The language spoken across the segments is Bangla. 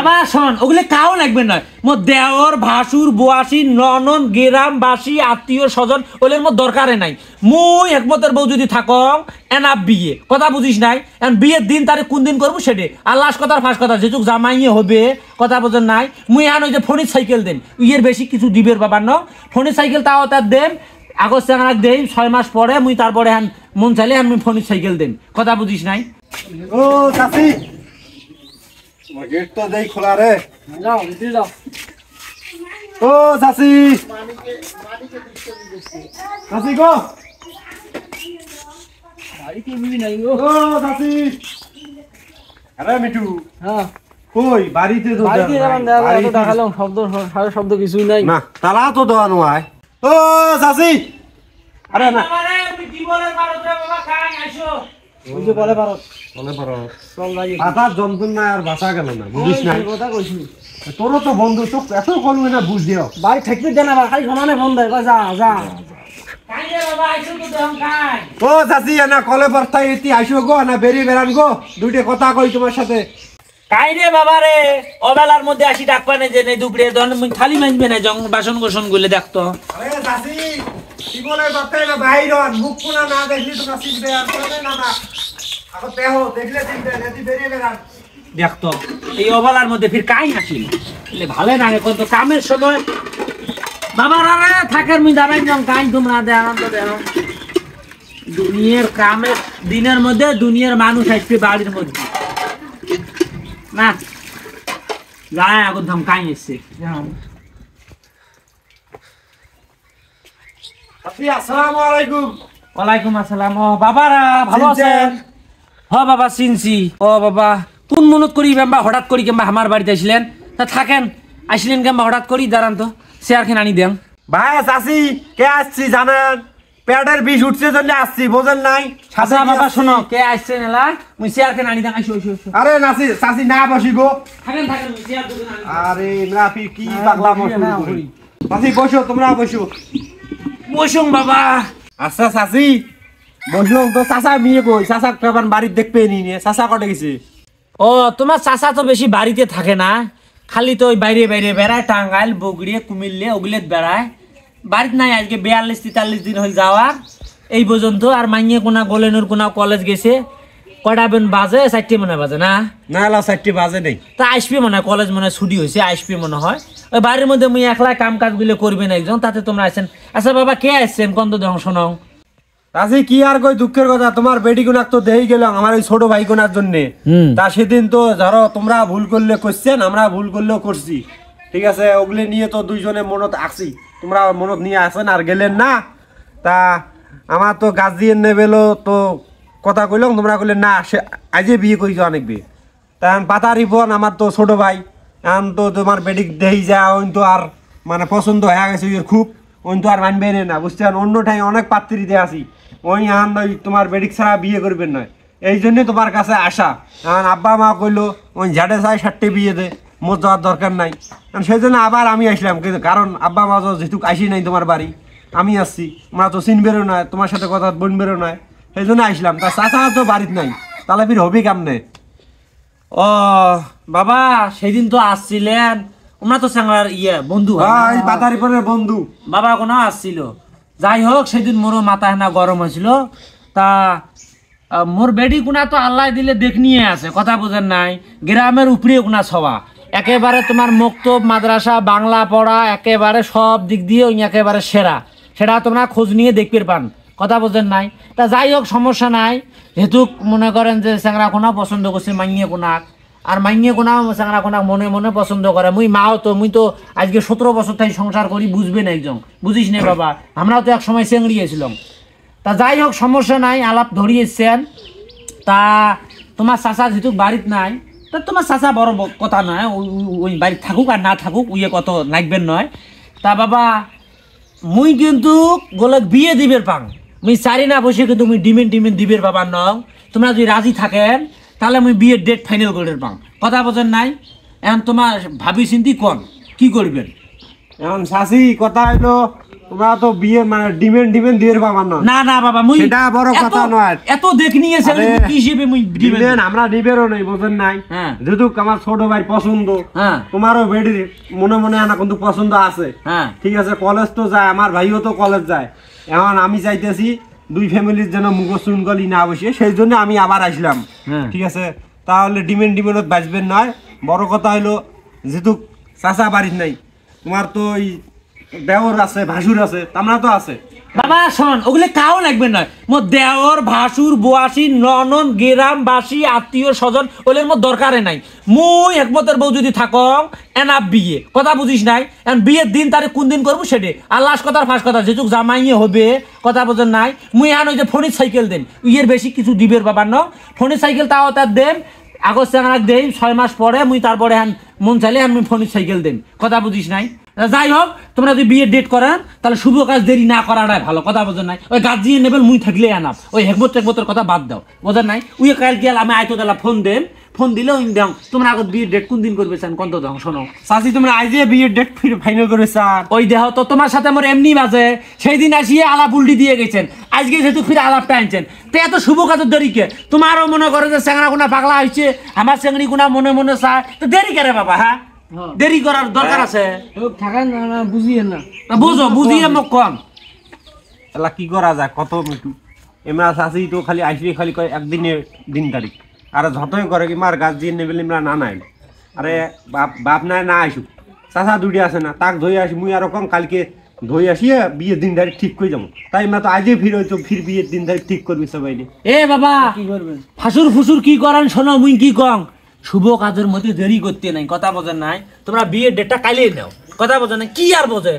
আবার শোন ওগুলো কাও লাগবে না মোর দেওর ভাসুর বোয়াসি ননন গ্রামবাসী আত্মীয় স্বজন ওগুলোর মোর দরকারে নাই মুই একমতের বউ যদি থাকং এনাফ বিয়ে কথা বুঝিস নাই এখন বিয়ের দিন তারিখ কোন দিন করবো সেটে আর লাস্ট কথার ফার্স্ট কথা যেটুক জামাইয়ে হবে কথা বোঝেন নাই মুই এখন ওই যে ফোনের সাইকেল দেন ইয়ের বেশি কিছু দিবের বাবার ন ফোনের সাইকেল তাও তার দেন আগস্ট দেই 6 মাস পরে মুই তারপরে হ্যান মন চাইলে আমি ফোনের সাইকেল দেন কথা বুঝিস নাই ও চাচি গেট তো দেই খোলা রে যাও ভিতরে যাও ও চাচি চাচি গো বাড়ি কি বুঝি নাই গো ও চাচি আরে মিঠু হ্যাঁ কই বাড়িতে তো বাড়িতে যাবেন এত দেখালাম শব্দ সারা শব্দ কিছুই নাই না তালা তো দেওয়া নয় ও চাচি আরে না আরে তুই কি বলে মারো রে বাবা খাই আইসো ওই যে বলে পারো বলে পারো চল যাই পাতার যন্ত্রণা আর বাঁচা গেল না বুঝিস না কথা কইছি তোরও তো বন্ধু তো এত করবে না বুঝ দিও বাড়ি থাকতে দেন আবার খালি সমানে ফোন দেয় যা যা খাই রে বাবা আইসো তো দেন খাই ও চাচি না কলে বর্তায় এতি আইসো গো না বেরিয়ে বেরান গো দুইটা কথা কই তোমার সাথে কাই রে বাবা রে অবেলার মধ্যে আসি ডাকবা না যে নেই দুপুরে দন মুই খালি মানবে না জং বাসন গোসন গুলে দেখতো আরে চাচি কি বলে বর্তায় না বাইরন মুখ কোনা না দেখলি তোমরা চিনবে আর করে না না আগো দেহ দেখলে চিনবে নেতি বেরিয়ে বেরান দেখতো এই অবেলার মধ্যে ফির কাই আসিল এলে ভালো না কোন তো কামের সময় বাবা রে থাকার মুই দাঁড়াই জং কাই তোমরা দে আনন্দ দেও দুনিয়ার কামের দিনের মধ্যে দুনিয়ার মানুষ আসবে বাড়ির মধ্যে না গায়ে আগুন ধমকাই এসছে চাচি আসসালামু আলাইকুম ওয়ালাইকুম আসসালাম ও বাবারা ভালো আছেন হ বাবা চিনছি ও বাবা কোন মনত করি কিংবা হঠাৎ করি কিংবা আমার বাড়িতে আসলেন তা থাকেন আসলেন কিংবা হঠাৎ করি দাঁড়ান তো চেয়ারখান আনি দেন ভাই চাচি কে আসছি জানেন পেটের বিষ উঠছে জন্য আসছি বোঝেন নাই আচ্ছা বাবা শোনো কে আসছেন এলা মুই চেয়ারখান আনি দেন আইসো আইসো আইসো আরে নাসি চাচি না বসি গো থাকেন থাকেন মুই চেয়ার দুজন আনি আরে নাফি কি পাগলা মশুরি করি চাচি বসো তোমরা বসো বসুন বাবা আচ্ছা চাচি বসলো তো চাচা মিয়ে কই চাচা কেমন বাড়ির দেখবে নি নিয়ে চাচা কটে গেছে ও তোমার চাচা তো বেশি বাড়িতে থাকে না খালি তো ওই বাইরে বাইরে বেড়ায় টাঙ্গাইল বগুড়িয়ে কুমিল্লে ওগুলো বেড়ায় বাড়িতে নাই আজকে 42-43 দিন হয়ে যাওয়ার এই পর্যন্ত আর মাইয়ে কোনা গোলেনুর কোনা কলেজ গেছে কয়টা বেন বাজে 4টে মনে বাজে না না লা 4টি বাজে নেই তা আসবে মনে হয় কলেজ মনে ছুটি হয়েছে আসবে মনে হয় ওই বাড়ির মধ্যে মুই একলা কাম কাজগুলো করবে না একজন তাতে তোমরা আসছেন আচ্ছা বাবা কে আসছেন কত দেহ শোনাও চাচি কি আর কই দুঃখের কথা তোমার বেটি কোনাক তো দেই গেলাম আমার ওই ছোট ভাই কোনার জন্য তা সেদিন তো ধরো তোমরা ভুল করলে করছেন আমরা ভুল করলেও করছি ঠিক আছে ওগুলো নিয়ে তো দুইজনে মনত আসি তোমরা মনত নিয়ে আসেন আর গেলেন না তা আমার তো গার্জিয়ান নেবেলো তো কথা কইলাম তোমরা কইলে না সে আজে বিয়ে করেছো অনেক বিয়ে তা পাতারি বোন আমার তো ছোট ভাই এখন তো তোমার বেটিক দেই যা ওই তো আর মানে পছন্দ হয়ে গেছে ওই খুব ওই তো আর মানবে না বুঝছেন অন্য ঠাই অনেক পাত্রীতে আসি ওই এখন ওই তোমার বেটিক ছাড়া বিয়ে করবেন নয় এই জন্যে তোমার কাছে আসা এখন আব্বা মা কইলো ওই ঝাড়ে চাই 6টে বিয়ে দে মোট যাওয়ার দরকার নাই সেই জন্য আবার আমি আসলাম কিন্তু কারণ আব্বা মা তো যেহেতু আসি নাই তোমার বাড়ি আমি আসছি তোমরা তো চিনবেরও নয় তোমার সাথে কথা বলবেরও নয় সেই জন্য আসলাম তা চাচা তো বাড়িতে নাই তাহলে ফির হবি কেমনে ও বাবা সেদিন তো আসছিলেন ওমরা তো সাঙ্গার বন্ধু ভাই পাতারি পরের বন্ধু বাবা কোনো আসছিল যাই হোক সেদিন মোর মাথা হেনা গরম হয়েছিল তা মোর বেডি কোনা তো আল্লাহ দিলে দেখ নিয়ে আছে কথা বোঝেন নাই গ্রামের উপরে কোনা ছবা একেবারে তোমার মক্তব মাদ্রাসা বাংলা পড়া একেবারে সব দিক দিয়ে ওই একেবারে সেরা সেটা তোমরা খোঁজ নিয়ে দেখতে পান কথা বোঝেন নাই তা যাই হোক সমস্যা নাই যেহেতু মনে করেন যে স্যাংরা কোনা পছন্দ করছে মাইয়ে কোনাক আর মাইয়ে কোনা স্যাংরা কোনা মনে মনে পছন্দ করে মুই মাও তো মুই তো আজকে 17 বছর থেকে সংসার করি বুঝবে না একজন বুঝিস না বাবা আমরাও তো এক সময় চেংড়িয়েছিলাম তা যাই হোক সমস্যা নাই আলাপ ধরিয়েছেন তা তোমার চাচা যেহেতু বাড়িতে নাই তা তোমার চাচা বড় কথা নয় ওই বাড়ি থাকুক আর না থাকুক উইয়ে কত লাগবেন নয় তা বাবা মুই কিন্তু গোলে বিয়ে দিবের পাং মুই চারি না বসে কিন্তু মুই ডিমেন দিবের বাবা নং তোমরা যদি রাজি থাকেন তাহলে মুই বিয়ের ডেট ফাইনাল করে পাং কথা বোঝেন নাই এখন তোমার ভাবি চিন্তি কোন কি করবেন এখন শাসি কথা হইলো তোমরা তো বিয়ে মানে ডিমেন্ড দিয়ে পাবা না। না না বাবা মুই সেটা বড় কথা নয়। এত দেখ নিয়েছে কি হিসেবে মুই ডিমেন্ড আমরা নিবেরও নাই বুঝেন নাই। হ্যাঁ যেহেতু আমার ছোট ভাই পছন্দ, হ্যাঁ তোমারও বেডির মনে মনে আনা কিন্তু পছন্দ আছে। হ্যাঁ ঠিক আছে, কলেজ তো যায়, আমার ভাইও তো কলেজ যায়। এখন আমি চাইতেছি দুই ফ্যামিলির যেন মুখোশৃঙ্খলি না বসে, সেই জন্য আমি আবার আসলাম। হ্যাঁ ঠিক আছে, তাহলে ডিমেন্ডত বাঁচবেন নয়। বড় কথা হলো যেহেতু চাচা বাড়ির নাই, তোমার তো ওই দেওর আছে, ভাসুর আছে, আমরা তো আছে। বাবা শোন, ওগুলো কাও লাগবে না। মোর দেওর ভাসুর বোয়াসি ননন গ্রামবাসী আত্মীয় স্বজন ওগুলোর মোর দরকারে নাই। মুই একমতের বউ যদি থাকং এনা বিয়ে কথা বুঝিস নাই। এখন বিয়ের দিন তারিখ কোন দিন করবো সেটে আর লাস্ট কথার ফার্স্ট কথা যেটুক জামাইয়ে হবে কথা বোঝেন নাই। মুই এখন ওই যে ফোনের সাইকেল দেন ইয়ের বেশি কিছু দিবের বাবার ন ফোনের সাইকেল তাও তার দেন আগস্ট চাঙাক দেই 6 মাস পরে মুই তারপরে হ্যান মন চাইলে আমি ফোনের সাইকেল দেন কথা বুঝিস নাই। যাই হোক তোমরা যদি বিয়ের ডেট করেন তাহলে শুভ কাজ দেরি না করাটাই ভালো কথা বোঝেন নাই। ওই গাজিয়ে নেবেল মুই থাকলে আনাপ ওই হেকমতের কথা বাদ দাও বোঝেন নাই। উই কাল গেল আমি আইতো তালা ফোন দেন, ফোন দিলে ওই দেও তোমরা আগত বিয়ের ডেট কোন দিন করবে চান কত দাও শোনো চাচি তোমরা আইজে বিয়ের ডেট ফাইনাল করে স্যার। ওই দেহ তো তোমার সাথে আমার এমনি বাজে সেই দিন আসিয়ে আলাপ উল্টি দিয়ে গেছেন, আজকে যেহেতু ফিরে আলাপটা আনছেন তো এত শুভ কাজের দেরি কে? তোমারও মনে করে যে চেংড়া গুনা পাগলা হয়েছে, আমার চেংড়ি গুনা মনে মনে চায় তো দেরি করে বাবা। হ্যাঁ দেরি করার দরকার আছে? থাকেন না বুঝিয়ে না বুঝো বুঝিয়ে মোক কম এলা কি করা যায় কত মিটু। এমরা চাচি তো খালি আইসি খালি কয় একদিনের দিন তারিখ, আর যতই করে কি মার গাছ দিয়ে নেবেন আমরা না নাই। আরে বাপ নাই না আইসুক, চাচা দুটি আছে না তাক ধরে আসি মুই আর কম কালকে ধরে আসিয়ে বিয়ের দিন তারিখ ঠিক করে যাবো। তাই আমরা তো আজই ফির হয়তো ফির বিয়ের দিন তারিখ ঠিক করবি সবাই। এ বাবা কি করবেন? ফাসুর ফুসুর কি করেন শোনো মুই কি কং শুভ কাজের মধ্যে দেরি করতে নাই কথা বোঝেন নাই। তোমরা বিয়ের ডেটটা কাইলেই নাও কথা বোঝেন না কি আর বোঝে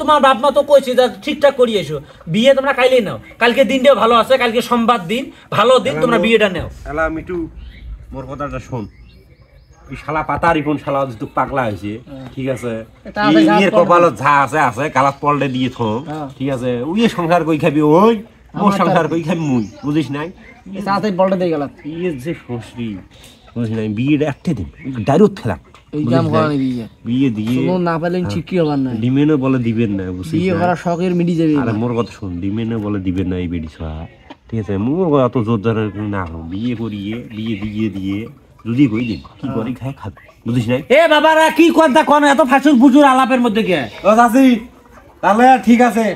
তোমার বাপ মা তো কইছে যে ঠিকঠাক করি এসো বিয়ে তোমরা কাইলেই নাও। কালকে দিনটাও ভালো আছে, কালকে সোমবার দিন ভালো দিন, তোমরা বিয়েটা নাও। এলা মিটু মোর কথাটা শোন, ওই শালা পাতা রিপন শালা যেহেতু পাগলা হয়েছে ঠিক আছে, ইয়ের কপালত যা আছে আছে কালাত পল্টে দিয়ে থো ঠিক আছে। ওই সংসার কই খাবি ওই মোর সংসার কই খাবি মুই বুঝিস নাই। তাড়াতাড়ি বলটা দিয়ে গেলাম ইয়ের যে শ্বশুরি বুঝিস নাই, বিয়েটা একটা দিন ডাইরেক্ট খেলাম এই কাম করা বিয়ে বিয়ে দিয়ে না পেলেন ঠিকই হবার না। ডিমেনও বলে দিবেন না বুঝছিস বিয়ে করা শখের মিটি যাবে। আরে মোর কথা শোন, ডিমেনও বলে দিবেন না এই বেডি ছোয়া ঠিক আছে। মোর কথা অত জোর ধরে না হোক, বিয়ে করিয়ে বিয়ে দিয়ে যদি কই দিন কি করে খায় খাবে বুঝিস নাই। এ বাবারা কি কথা কোন এত ফাসুর ফুসুর আলাপের মধ্যে কে? ও চাচি তাহলে ঠিক আছে,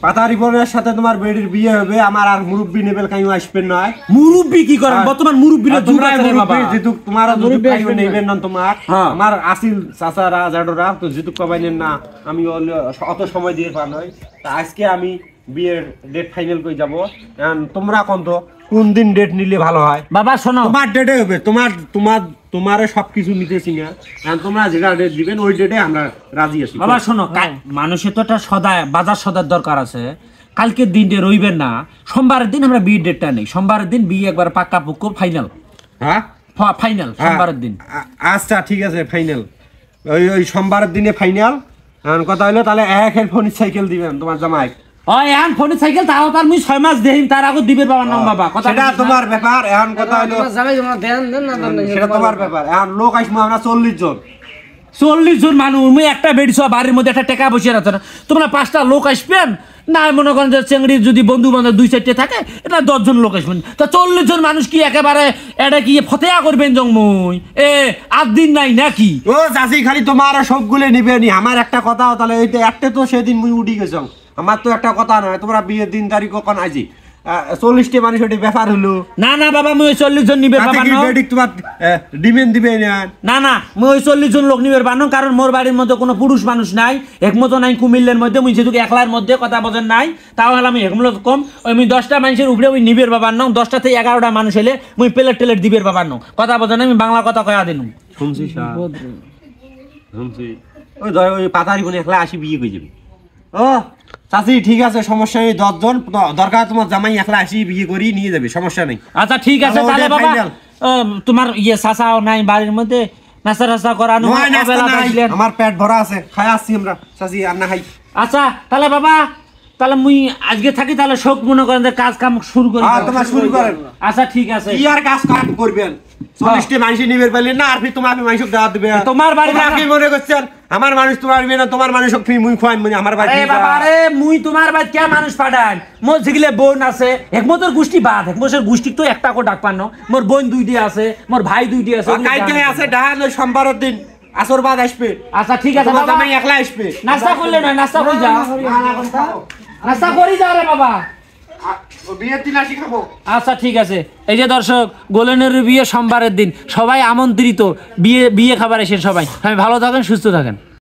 পাতা রিপনের সাথে তোমার বেডির বিয়ে হবে। আমার আর মুরব্বি নেবেল কাইও আসবেন নয়। মুরব্বি কি করেন বর্তমান মুরব্বিরা তোমরা জুড়া আছে বাবা। যেহেতু তোমার কাইও নেবেন না তোমার আমার আসিল চাচারা জাডোরা তো যেহেতু কবাইলেন না, আমি অত সময় দিয়ে পার নয়। তা আজকে আমি বিয়ের ডেট ফাইনাল করে যাবো। তোমরা কোন দিন ডেট নিলে ভালো হয়? বাবা শোনো তোমার ডেটে হবে, তোমার সবকিছু নিতেছি না। তোমরা যেটা ডেট দিবেন ওই ডেটে আমরা রাজি আছি। বাবা শোনো মানুষের তো একটা সদায় বাজার সদার দরকার আছে। কালকের দিনটা রইবেন না, সোমবারের দিন আমরা বিয়ের ডেটটা নেই। সোমবারের দিন বিয়ে একবার পাক্কা পুক্কো ফাইনাল। হ্যাঁ ফাইনাল সোমবারের দিন। আচ্ছা ঠিক আছে ফাইনাল, ওই সোমবারের দিনে ফাইনাল। কথা হলো তাহলে এক ফোন সাইকেল দিবেন তোমার জামাই। ওই এখন ফোনের সাইকেল তাও তার মুই 6 মাস দেহিম তার আগত দিবের বাবার নাম বাবা কথা সেটা তোমার ব্যাপার। এখন কথা হলো জামাই জমা দেন দেন না দেন সেটা তোমার ব্যাপার। এখন লোক আসবো আমরা 40 জন। 40 জন মানুষ মুই একটা বেডি সব বাড়ির মধ্যে একটা টাকা বসে রাখছে না। তোমরা 5টা লোক আসবেন না মনে করেন যে চেংড়ি যদি বন্ধু বান্ধব 2-4টে থাকে এটা 10 জন লোক আসবেন। তা 40 জন মানুষ কি একেবারে এটা কি ফতেয়া করবেন জংমুই এ 8 দিন নাই নাকি? ও চাচি খালি তোমার সবগুলো নিবেনি, আমার একটা কথা তাহলে এইটা একটা তো সেদিন মুই উঠি গেছ। আমার তো একটা কথা নয়, তোমরা বিয়ের দিন তারিখ কখন আজি 40টা মানুষ ওটি ব্যাপার হলো না না বাবা মুই 40 জন নিবে বাবা না তোমার ডিমেন্ড দিবে না। না না মুই 40 জন লোক নিবে বানো, কারণ মোর বাড়ির মধ্যে কোনো পুরুষ মানুষ নাই, একমত নাই কুমিল্লার মধ্যে। মুই যেটুকু একলার মধ্যে কথা বোঝেন নাই তাও হলে আমি একমত কম। ওই মুই 10টা মানুষের উপরে ওই নিবের বাবার নাও, 10টা থেকে 11টা মানুষ হলে মুই প্লেট দিবের বাবার নাও কথা বোঝেন। আমি বাংলা কথা কয়া দিনু শুনছি ওই ওই পাতারি কোন একলা আসি বিয়ে করে যাবে। ও চাচি ঠিক আছে সমস্যা নেই, 10 জন দরকার তোমার জামাই একলা আসি বিয়ে করি নিয়ে যাবে সমস্যা নেই। আচ্ছা ঠিক আছে তাহলে বাবা তোমার ইয়ে চাচাও নাই বাড়ির মধ্যে, নাস্তা টাস্তা করানো আমার পেট ভরা আছে খাই আসছি আমরা চাচি আর না খাই। আচ্ছা তাহলে বাবা তাহলে মুই আজকে থাকি, তাহলে শোক মনে করেন যে কাজ কাম শুরু করি। তোমার শুরু করেন। আচ্ছা ঠিক আছে। কি আর কাজ কাম করবেন 40টি মানুষ নিবে পারলেন না আর ফির তোমাকে মানুষ দাওয়াত দিবে তোমার বাড়ি তোমরা কি মনে করছেন আমার মানুষ তোমার বিয়ে না তোমার মানুষ ফ্রি মুই খোয়ান মানে আমার বাড়ি আরে বাবা রে মুই তোমার বাড়ি কে মানুষ পাঠান মোর যেগুলো বোন আছে একমতর গোষ্ঠী বাদ একমতের গোষ্ঠী তো একটা কো ডাক পানো মোর বোন দুইটি আছে মোর ভাই দুইটি আছে কালকে আছে ডাল ওই সোমবারের দিন আসর বাদ আসবে আচ্ছা ঠিক আছে তোমার বাবা জামাই একলা আসবে নাস্তা করলে না নাস্তা কই যা নাস্তা করি যা রে বাবা বিয়ের দিন আসি খাবো আচ্ছা ঠিক আছে এই যে দর্শক গোলেনের বিয়ে সোমবারের দিন সবাই আমন্ত্রিত বিয়ে খাবার এসে সবাই ভালো থাকেন সুস্থ থাকেন।